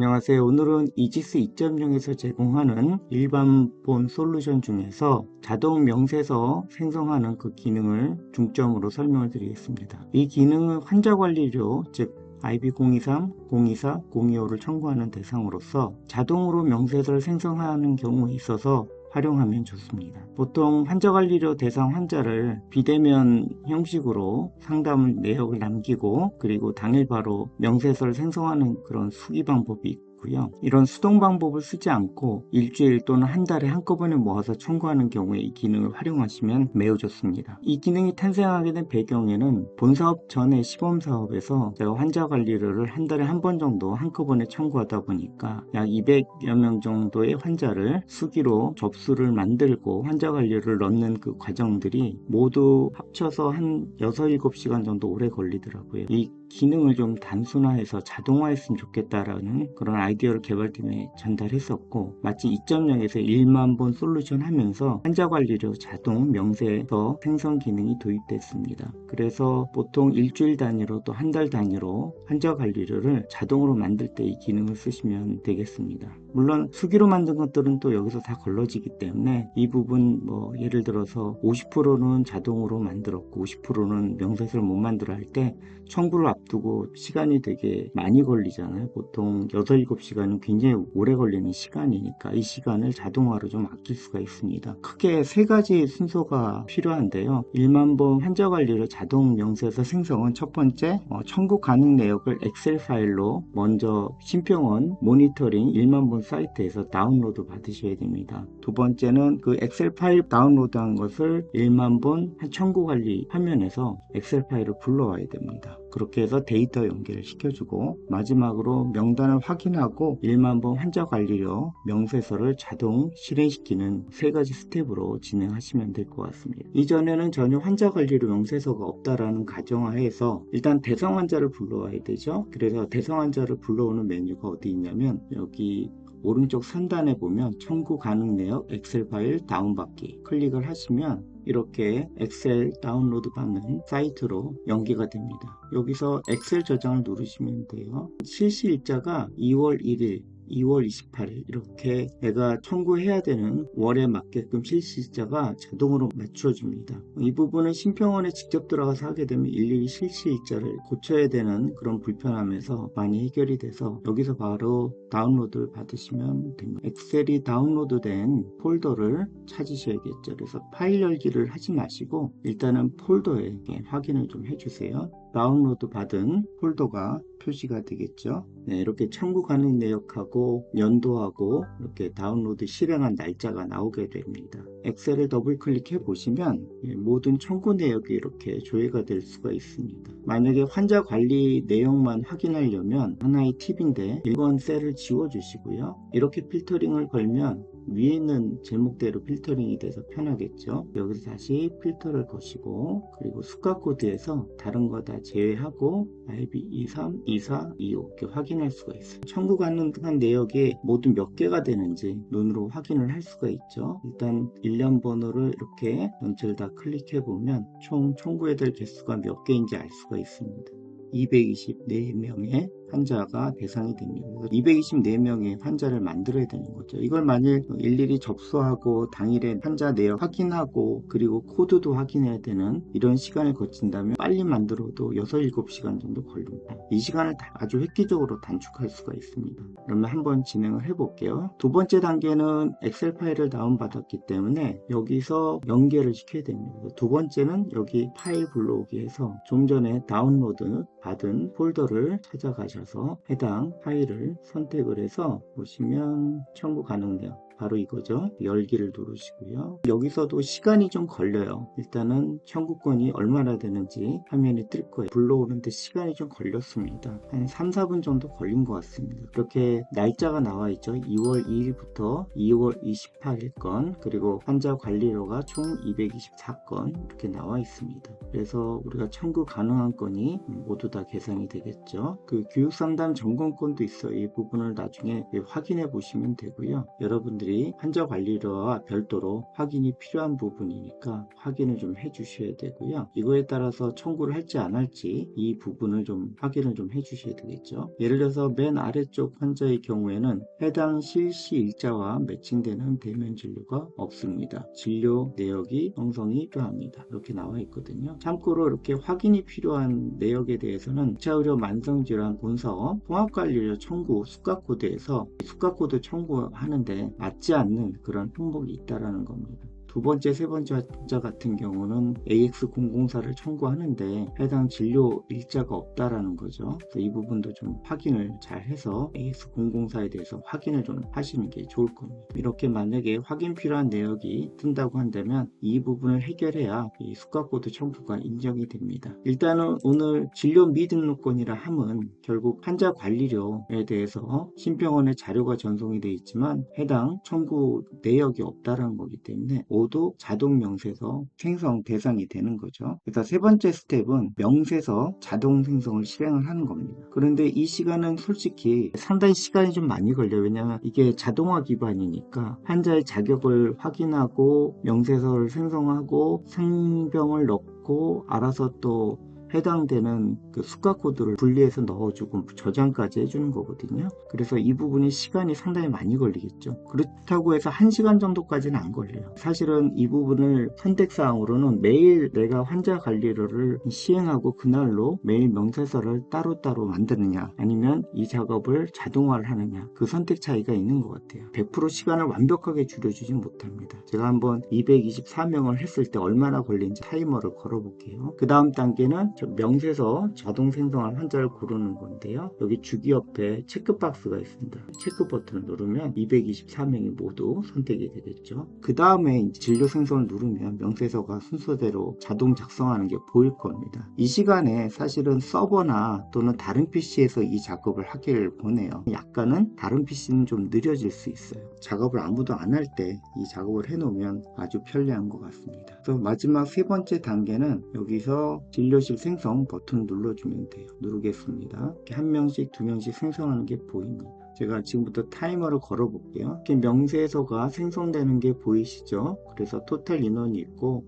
안녕하세요. 오늘은 이지스 2.0에서 제공하는 일반 본 솔루션 중에서 자동 명세서 생성하는 그 기능을 중점으로 설명을 드리겠습니다. 이 기능은 환자 관리료, 즉 IB023, 024, 025를 청구하는 대상으로서 자동으로 명세서를 생성하는 경우에 있어서 활용하면 좋습니다. 보통 환자관리료 대상 환자를 비대면 형식으로 상담 내역을 남기고 그리고 당일 바로 명세서를 생성하는 그런 수기 방법이 있고요. 이런 수동 방법을 쓰지 않고 일주일 또는 한 달에 한꺼번에 모아서 청구하는 경우에 이 기능을 활용하시면 매우 좋습니다. 이 기능이 탄생하게 된 배경에는 본사업 전에 시범사업에서 제가 환자관리료를 한 달에 한 번 정도 한꺼번에 청구하다 보니까 약 200여 명 정도의 환자를 수기로 접수를 만들고 환자관리료를 넣는 그 과정들이 모두 합쳐서 한 6, 7시간 정도 오래 걸리더라고요. 이 기능을 좀 단순화해서 자동화했으면 좋겠다라는 그런 아이디어를 개발팀에 전달했었고, 마치 2.0에서 1만 본 솔루션 하면서 환자관리료 자동 명세서 생성 기능이 도입됐습니다. 그래서 보통 일주일 단위로 또 한 달 단위로 환자관리료를 자동으로 만들 때 이 기능을 쓰시면 되겠습니다. 물론 수기로 만든 것들은 또 여기서 다 걸러지기 때문에 이 부분 예를 들어서 50%는 자동으로 만들었고 50%는 명세서를 못 만들어 할 때 청구를 앞두고 시간이 되게 많이 걸리잖아요. 보통 6, 7시간은 굉장히 오래 걸리는 시간이니까 이 시간을 자동화로 좀 아낄 수가 있습니다. 크게 세 가지 순서가 필요한데요. 1만 번 환자관리료 자동 명세서 생성은 첫 번째, 청구 가능 내역을 엑셀 파일로 먼저 심평원 모니터링 1만 번 사이트에서 다운로드 받으셔야 됩니다. 두 번째는 그 엑셀 파일 다운로드한 것을 1만 번 청구 관리 화면에서 엑셀 파일을 불러와야 됩니다. 그렇게 해서 데이터 연결을 시켜주고 마지막으로 명단을 확인하고 1만 번 환자관리료 명세서를 자동 실행시키는 세 가지 스텝으로 진행하시면 될 것 같습니다. 이전에는 전혀 환자관리료 명세서가 없다라는 가정하에서 일단 대상 환자를 불러와야 되죠. 그래서 대상 환자를 불러오는 메뉴가 어디 있냐면 여기 오른쪽 상단에 보면 청구 가능 내역 엑셀 파일 다운받기 클릭을 하시면 이렇게 엑셀 다운로드 받는 사이트로 연계가 됩니다. 여기서 엑셀 저장을 누르시면 돼요. 실시 일자가 2월 1일 2월 28일 이렇게 내가 청구해야 되는 월에 맞게끔 실시일자가 자동으로 맞춰줍니다. 이 부분은 심평원에 직접 들어가서 하게 되면 일일이 실시일자를 고쳐야 되는 그런 불편함에서 많이 해결이 돼서 여기서 바로 다운로드를 받으시면 됩니다. 엑셀이 다운로드된 폴더를 찾으셔야겠죠. 그래서 파일 열기를 하지 마시고 일단은 폴더에 확인을 좀 해주세요. 다운로드 받은 폴더가 표시가 되겠죠. 이렇게 청구 가능 내역하고 연도하고 이렇게 다운로드 실행한 날짜가 나오게 됩니다. 엑셀을 더블 클릭해 보시면 모든 청구 내역이 이렇게 조회가 될 수가 있습니다. 만약에 환자 관리 내용만 확인하려면 하나의 팁인데 1번 셀을 지워 주시고요. 이렇게 필터링을 걸면 위에 있는 제목대로 필터링이 돼서 편하겠죠. 여기서 다시 필터를 거시고 그리고 숫자 코드에서 다른 거 다 제외하고 IB23, 24, 25 이렇게 확인할 수가 있어요. 청구 가능한 내역이 모두 몇 개가 되는지 눈으로 확인을 할 수가 있죠. 일단 일련 번호를 이렇게 전체를 다 클릭해 보면 총 청구해야 될 개수가 몇 개인지 알 수가 있습니다. 224명의 환자가 대상이 됩니다. 224명의 환자를 만들어야 되는 거죠. 이걸 만일 일일이 접수하고 당일에 환자 내역 확인하고 그리고 코드도 확인해야 되는 이런 시간을 거친다면 빨리 만들어도 6, 7시간 정도 걸립니다. 이 시간을 아주 획기적으로 단축할 수가 있습니다. 그러면 한번 진행을 해볼게요. 두 번째 단계는 엑셀 파일을 다운받았기 때문에 여기서 연결을 시켜야 됩니다. 두 번째는 여기 파일 불러오기에서 좀 전에 다운로드 받은 폴더를 찾아가셔서 해당 파일을 선택을 해서 보시면 청구 가능해요. 바로 이거죠. 열기를 누르시고요. 여기서도 시간이 좀 걸려요. 일단은 청구권이 얼마나 되는지 화면이 뜰 거예요. 불러오는데 시간이 좀 걸렸습니다. 한 3, 4분 정도 걸린 것 같습니다. 이렇게 날짜가 나와 있죠. 2월 2일부터 2월 28일건 그리고 환자 관리료가 총 224건 이렇게 나와 있습니다. 그래서 우리가 청구 가능한 건이 모두 다 계산이 되겠죠. 그 교육상담 점검권도 있어요. 이 부분을 나중에 확인해 보시면 되고요. 여러분들이 부분들이 환자 관리료와 별도로 확인이 필요한 부분이니까 확인을 좀 해주셔야 되고요. 이거에 따라서 청구를 할지 안 할지 이 부분을 좀 확인을 좀 해주셔야 되겠죠. 예를 들어서 맨 아래쪽 환자의 경우에는 해당 실시 일자와 매칭되는 대면 진료가 없습니다. 진료 내역이 형성이 필요합니다. 이렇게 나와 있거든요. 참고로 이렇게 확인이 필요한 내역에 대해서는 2차 의료 만성질환 본사업 통합관리료 청구 수가코드에서 수가코드 청구하는데 맞지 않는 그런 항목이 있다라는 겁니다. 두 번째, 세 번째 환자 같은 경우는 AX004를 청구하는데 해당 진료 일자가 없다라는 거죠. 그래서 이 부분도 좀 확인을 잘 해서 AX004에 대해서 확인을 좀 하시는 게 좋을 겁니다. 이렇게 만약에 확인 필요한 내역이 뜬다고 한다면 이 부분을 해결해야 이 수가코드 청구가 인정이 됩니다. 일단은 오늘 진료 미등록권이라 함은 결국 환자 관리료에 대해서 심평원의 자료가 전송이 되어 있지만 해당 청구 내역이 없다라는 거기 때문에 모두 자동 명세서 생성 대상이 되는 거죠. 그래서 세 번째 스텝은 명세서 자동 생성을 실행을 하는 겁니다. 그런데 이 시간은 솔직히 상당히 시간이 좀 많이 걸려요. 왜냐하면 이게 자동화 기반이니까 환자의 자격을 확인하고 명세서를 생성하고 상병을 넣고 알아서 또 해당되는 그 수가 코드를 분리해서 넣어주고 저장까지 해주는 거거든요. 그래서 이 부분이 시간이 상당히 많이 걸리겠죠. 그렇다고 해서 1시간 정도까지는 안 걸려요. 사실은 이 부분을 선택사항으로는 매일 내가 환자 관리료를 시행하고 그날로 매일 명세서를 따로따로 만드느냐 아니면 이 작업을 자동화를 하느냐 그 선택 차이가 있는 것 같아요. 100% 시간을 완벽하게 줄여주진 못합니다. 제가 한번 224명을 했을 때 얼마나 걸린지 타이머를 걸어볼게요. 그 다음 단계는 명세서 자동 생성할 환자를 고르는 건데요. 여기 주기 옆에 체크박스가 있습니다. 체크 버튼을 누르면 224명이 모두 선택이 되겠죠. 그 다음에 진료 생성을 누르면 명세서가 순서대로 자동 작성하는 게 보일 겁니다. 이 시간에 사실은 서버나 또는 다른 PC에서 이 작업을 하기를 권해요. 약간은 다른 PC는 좀 느려질 수 있어요. 작업을 아무도 안 할 때 이 작업을 해놓으면 아주 편리한 것 같습니다. 그래서 마지막 세 번째 단계는 여기서 진료실 생성 버튼 눌러주면 돼요. 누르겠습니다. 이렇게 한 명씩 두 명씩 생성하는 게 보입니다. 제가 지금부터 타이머를 걸어 볼게요. 이렇게 명세서가 생성되는 게 보이시죠? 그래서 토탈 인원이 있고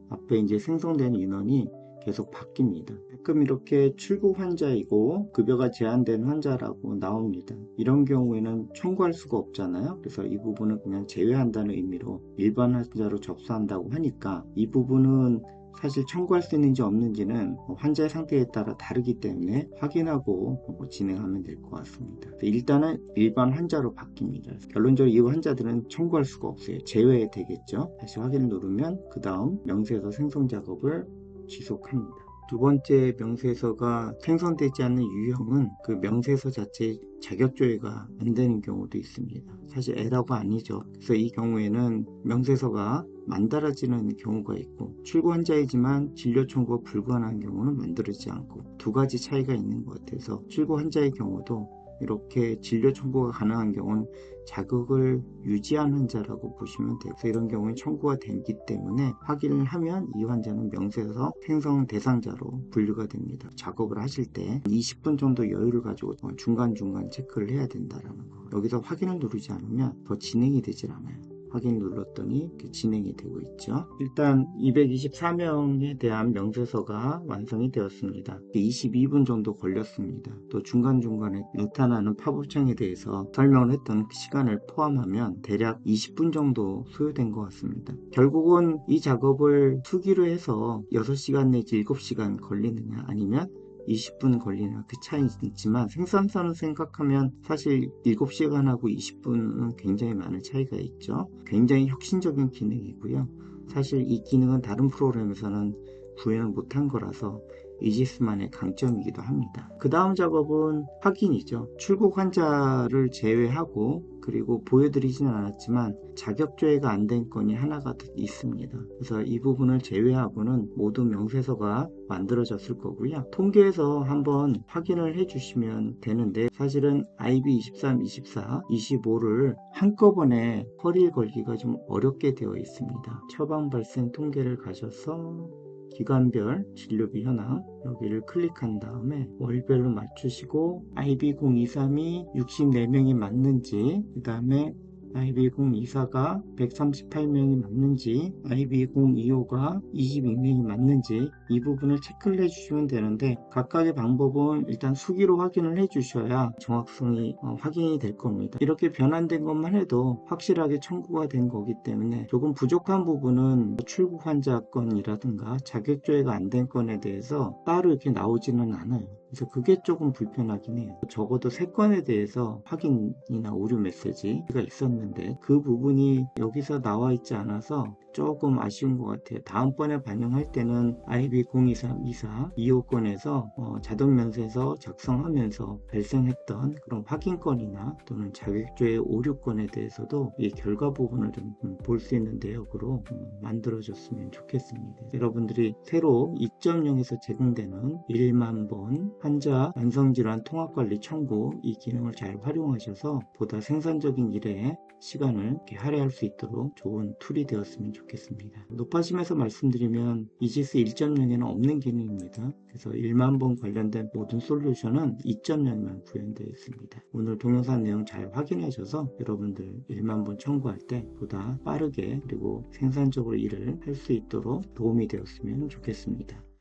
앞에 이제 생성된 인원이 계속 바뀝니다. 가끔 이렇게 출국 환자이고 급여가 제한된 환자라고 나옵니다. 이런 경우에는 청구할 수가 없잖아요. 그래서 이 부분은 그냥 제외한다는 의미로 일반 환자로 접수한다고 하니까 이 부분은 사실 청구할 수 있는지 없는지는 환자의 상태에 따라 다르기 때문에 확인하고 진행하면 될 것 같습니다. 일단은 일반 환자로 바뀝니다. 결론적으로 이 환자들은 청구할 수가 없어요. 제외되겠죠. 다시 확인을 누르면 그 다음 명세서 생성 작업을 지속합니다. 두 번째 명세서가 생성되지 않는 유형은 그 명세서 자체에 자격 조회가 안 되는 경우도 있습니다. 사실 에러가 아니죠. 그래서 이 경우에는 명세서가 만들어지는 경우가 있고 출고 환자이지만 진료 청구가 불가능한 경우는 만들어지지 않고 두 가지 차이가 있는 것 같아서 출고 환자의 경우도 이렇게 진료 청구가 가능한 경우는 자격을 유지한 환자라고 보시면 돼요. 그래서 이런 경우에 청구가 되기 때문에 확인을 하면 이 환자는 명세서 생성 대상자로 분류가 됩니다. 작업을 하실 때 20분 정도 여유를 가지고 중간중간 체크를 해야 된다는 거. 여기서 확인을 누르지 않으면 더 진행이 되질 않아요. 확인 눌렀더니 진행이 되고 있죠. 일단 224명에 대한 명세서가 완성이 되었습니다. 22분 정도 걸렸습니다. 또 중간중간에 나타나는 팝업창에 대해서 설명을 했던 그 시간을 포함하면 대략 20분 정도 소요된 것 같습니다. 결국은 이 작업을 수기로 해서 6시간 내지 7시간 걸리느냐 아니면 20분 걸리나 그 차이는 있지만 생산성을 생각하면 사실 7시간하고 20분은 굉장히 많은 차이가 있죠. 굉장히 혁신적인 기능이고요. 사실 이 기능은 다른 프로그램에서는 구현을 못한 거라서 이지스만의 강점이기도 합니다. 그 다음 작업은 확인이죠. 출국 환자를 제외하고 그리고 보여드리지는 않았지만 자격 조회가 안 된 건이 하나가 있습니다. 그래서 이 부분을 제외하고는 모두 명세서가 만들어졌을 거고요. 통계에서 한번 확인을 해주시면 되는데 사실은 IB23, 24, 25를 한꺼번에 허리에 걸기가 좀 어렵게 되어 있습니다. 처방 발생 통계를 가셔서 기관별 진료비 현황 여기를 클릭한 다음에 월별로 맞추시고 IB0232 64명이 맞는지 그 다음에 IB024가 138명이 맞는지 IB025가 22명이 맞는지 이 부분을 체크를 해주시면 되는데, 각각의 방법은 일단 수기로 확인을 해주셔야 정확성이 확인이 될 겁니다. 이렇게 변환된 것만 해도 확실하게 청구가 된 거기 때문에 조금 부족한 부분은 출국 환자 건이라든가 자격조회가 안 된 건에 대해서 따로 이렇게 나오지는 않아요. 그래서 그게 조금 불편하긴 해요. 적어도 3건에 대해서 확인이나 오류 메시지가 있었는데 그 부분이 여기서 나와 있지 않아서 조금 아쉬운 것 같아요. 다음번에 반영할 때는 IB023, 24, 25건에서 자동 면세서 작성하면서 발생했던 그런 확인건이나 또는 자격조회 오류건에 대해서도 이 결과 부분을 좀 볼 수 있는 내역으로 만들어줬으면 좋겠습니다. 여러분들이 새로 2.0에서 제공되는 1만 번 환자 만성질환 통합관리 청구 이 기능을 잘 활용하셔서 보다 생산적인 일에 시간을 이렇게 할애할 수 있도록 좋은 툴이 되었으면 좋겠습니다. 높아심에서 말씀드리면 이지스 1.0에는 없는 기능입니다. 그래서 1만 번 관련된 모든 솔루션은 2.0만 구현되어 있습니다. 오늘 동영상 내용 잘 확인하셔서 여러분들 1만 번 청구할 때 보다 빠르게 그리고 생산적으로 일을 할 수 있도록 도움이 되었으면 좋겠습니다.